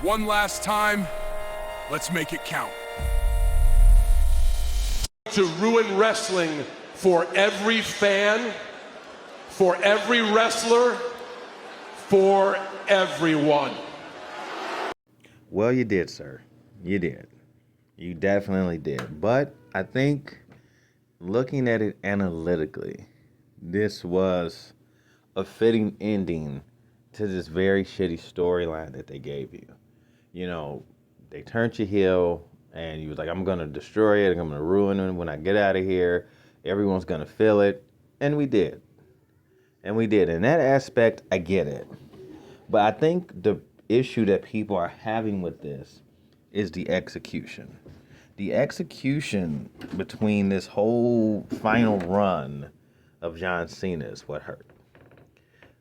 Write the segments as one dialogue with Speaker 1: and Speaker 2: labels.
Speaker 1: One last time, let's make it count.
Speaker 2: To ruin wrestling for every fan, for every wrestler, for everyone.
Speaker 3: Well, you did, sir. You did. You definitely did. But I think looking at it analytically, this was a fitting ending to this very shitty storyline that they gave you. You know, they turned you heel, and you was like, I'm going to destroy it, and I'm going to ruin it when I get out of here. Everyone's going to feel it. And we did. And we did. In that aspect, I get it. But I think the issue that people are having with this is the execution. The execution between this whole final run of John Cena is what hurt.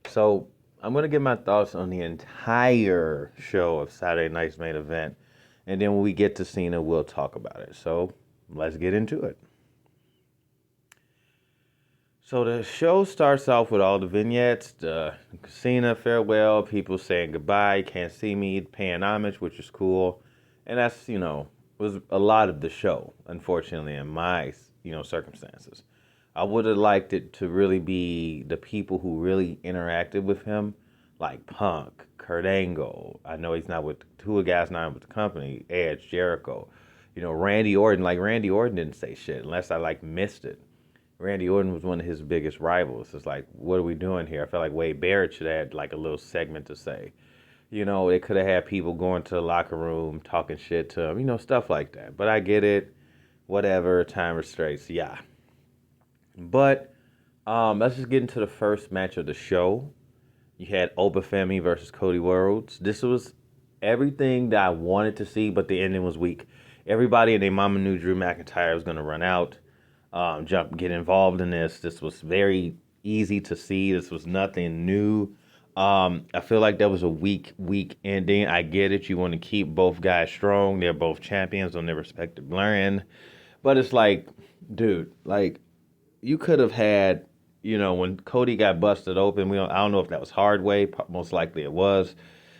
Speaker 3: So I'm going to give my thoughts on the entire show of Saturday Night's Main Event. And then when we get to Cena, we'll talk about it. So let's get into it. So the show starts off with all the vignettes, the Cena farewell, people saying goodbye, can't see me, paying homage, which is cool. And that's, was a lot of the show, unfortunately, in my, circumstances. I would have liked it to really be the people who really interacted with him, like Punk, Kurt Angle. I know he's not with, two guys not with the company, Edge, Jericho. Randy Orton. Like, Randy Orton didn't say shit unless I, missed it. Randy Orton was one of his biggest rivals. It's like, what are we doing here? I felt like Wade Barrett should have had, a little segment to say. They could have had people going to the locker room, talking shit to him, stuff like that. But I get it. Whatever, time restraints, yeah. But let's just get into the first match of the show. You had Obafemi versus Cody Rhodes. This was everything that I wanted to see, but the ending was weak. Everybody and their mama knew Drew McIntyre was going to run out. Get involved in this. This was very easy to see. This was nothing new. I feel like that was a weak ending. I get it. You want to keep both guys strong. They're both champions on their respective brand. But it's like, dude, you could have had, when Cody got busted open, I don't know if that was hard way. Most likely it was.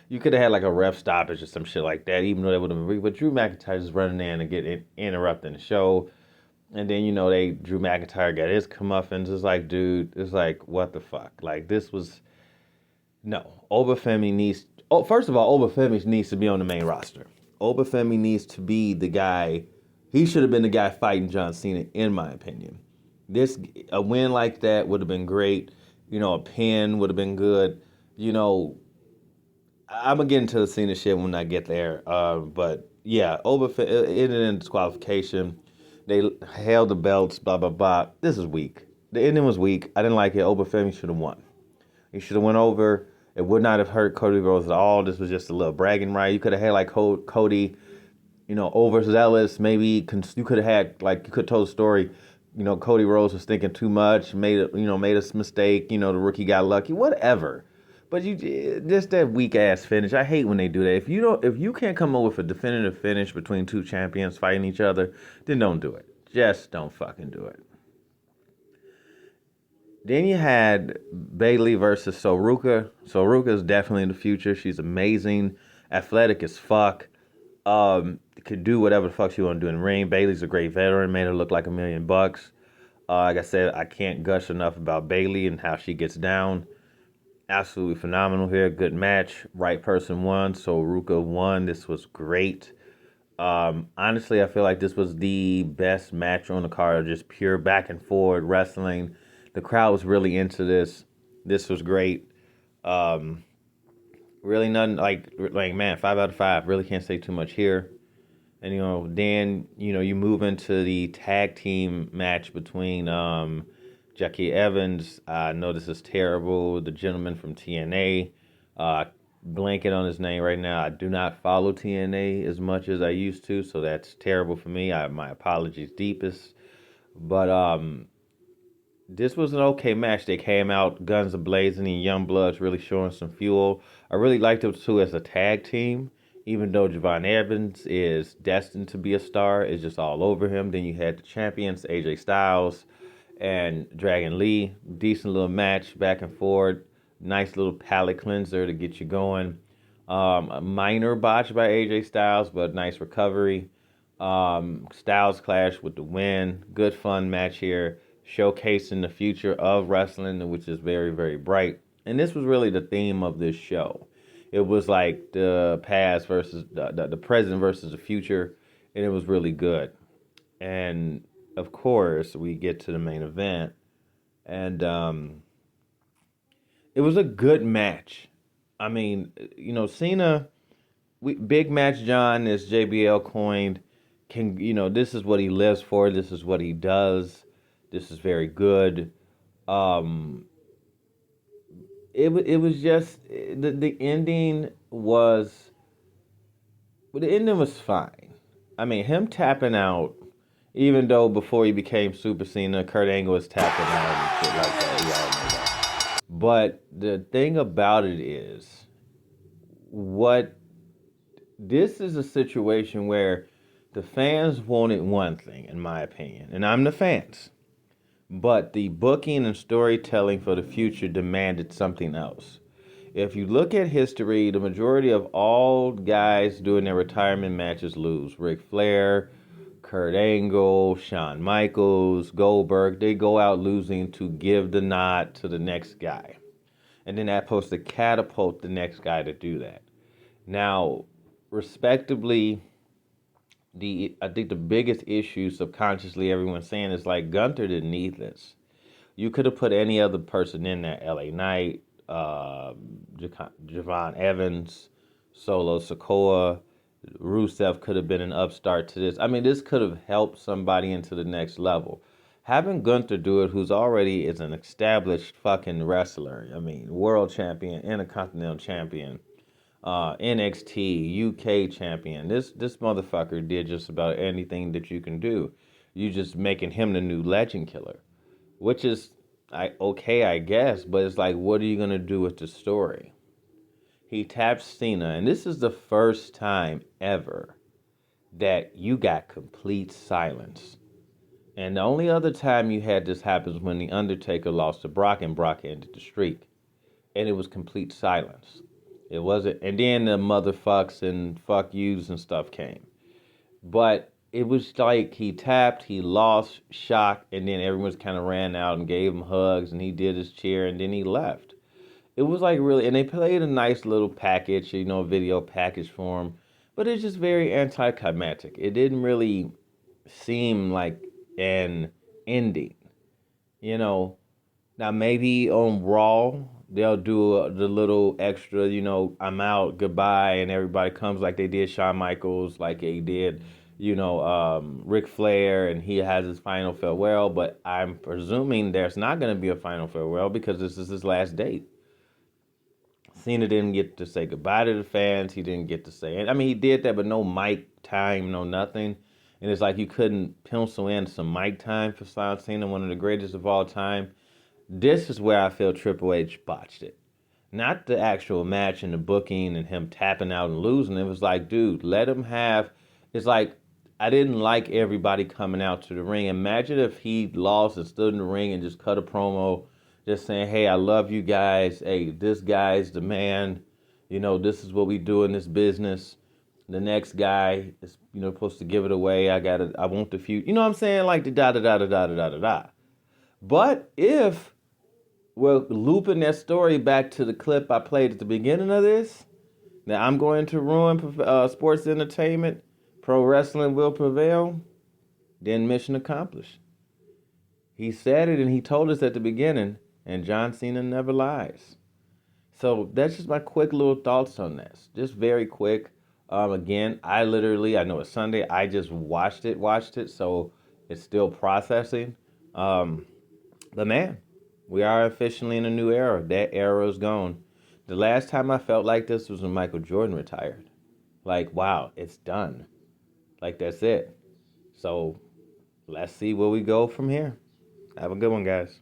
Speaker 3: You could have had a ref stoppage or some shit like that, even though that would have been. But Drew McIntyre just running in and interrupting the show. And then, Drew McIntyre got his comeuppance. It's like, dude, it's like, what the fuck? This was, no. Obafemi needs, first of all, Obafemi needs to be on the main roster. Obafemi needs to be the guy, he should have been the guy fighting John Cena, in my opinion. A win like that would have been great. A pin would have been good. I'm going to get into the Cena shit when I get there. But, yeah, Obafemi, it ended in disqualification. They held the belts, blah, blah, blah. This is weak. The ending was weak. I didn't like it. Obafemi should have won. He should have went over. It would not have hurt Cody Rhodes at all. This was just a little bragging right. You could have had, Cody, overzealous. Maybe you could have had, you could have told a story. Cody Rhodes was thinking too much, made a mistake. The rookie got lucky. Whatever. But just that weak ass finish. I hate when they do that. If you can't come up with a definitive finish between two champions fighting each other, then don't do it. Just don't fucking do it. Then you had Bayley versus Soruka. Soruka is definitely in the future. She's amazing, athletic as fuck. Could do whatever the fuck she want to do in the ring. Bayley's a great veteran. Made her look like $1 million. Like I said, I can't gush enough about Bayley and how she gets down. Absolutely phenomenal here. Good match. Right person won. So Ruka won. This was great. Honestly, I feel like this was the best match on the card. Just pure back and forward wrestling. The crowd was really into this. This was great. Really nothing man, 5 out of 5. Really can't say too much here. And then you move into the tag team match between Jackie Evans. I know this is terrible. The gentleman from TNA. Blanking on his name right now. I do not follow TNA as much as I used to, so that's terrible for me. My apologies deepest. But this was an okay match. They came out guns a-blazing and Young Bloods really showing some fuel. I really liked it too as a tag team. Even though Javon Evans is destined to be a star, it's just all over him. Then you had the champions, AJ Styles and Dragon Lee. Decent little match, back and forth. Nice little palate cleanser to get you going. A minor botch by AJ Styles, but nice recovery. Styles clash with the win. Good fun match here, showcasing the future of wrestling, which is very, very bright. And this was really the theme of this show. It was like the past versus the present versus the future, and it was really good. And of course, we get to the main event, and it was a good match. I mean, Cena, big match John, as JBL coined, this is what he lives for. This is what he does. This is very good. Um, it was just the ending was, well, the ending was fine. I mean, him tapping out, even though before he became Super Cena, Kurt Angle was tapping out and shit like that. Y'all know that. But the thing about it is, what this is a situation where the fans wanted one thing, in my opinion, and I'm the fans. But the booking and storytelling for the future demanded something else. If you look at history, the majority of all guys doing their retirement matches lose. Ric Flair, Kurt Angle, Shawn Michaels, Goldberg, they go out losing to give the nod to the next guy. And then that's supposed to catapult the next guy to do that. Now, respectably, I think the biggest issue subconsciously everyone's saying is like Gunther didn't need this. You could have put any other person in there, LA Knight, Javon Evans, Solo Sikoa, Rusev could have been an upstart to this. I mean, this could have helped somebody into the next level. Having Gunther do it, who's already is an established fucking wrestler. I mean, world champion, intercontinental champion, NXT, UK champion. This motherfucker did just about anything that you can do. You just making him the new legend killer, which is okay, I guess. But it's like, what are you gonna do with the story? He taps Cena, and this is the first time ever that you got complete silence. And the only other time you had this happen was when The Undertaker lost to Brock, and Brock ended the streak. And it was complete silence. It wasn't, and then the motherfucks and fuck yous and stuff came. But it was like he tapped, he lost, shocked, and then everyone kind of ran out and gave him hugs, and he did his cheer, and then he left. It was like really, and they played a nice little package, video package for him, but it's just very anticlimactic. It didn't really seem like an ending, Now maybe on Raw they'll do the little extra, I'm out, goodbye, and everybody comes like they did Shawn Michaels, like they did, Ric Flair, and he has his final farewell. But I'm presuming there's not going to be a final farewell because this is his last date. Cena didn't get to say goodbye to the fans. He didn't get to say it. I mean, he did that, but no mic time, no nothing. And it's like you couldn't pencil in some mic time for John Cena, one of the greatest of all time. This is where I feel Triple H botched it. Not the actual match and the booking and him tapping out and losing. It was like, dude, let him have. It's like, I didn't like everybody coming out to the ring. Imagine if he lost and stood in the ring and just cut a promo, just saying, hey, I love you guys. Hey, this guy's the man. This is what we do in this business. The next guy is, supposed to give it away. I want the feud. You know what I'm saying? Like the da da da da da da da da. But if we're looping that story back to the clip I played at the beginning of this, now I'm going to ruin sports entertainment, pro wrestling will prevail, then mission accomplished. He said it and he told us at the beginning, and John Cena never lies. So that's just my quick little thoughts on this. Just very quick. Again, I know it's Sunday. I just watched it, so it's still processing. But man, we are officially in a new era. That era is gone. The last time I felt like this was when Michael Jordan retired. Like, wow, it's done. Like, that's it. So let's see where we go from here. Have a good one, guys.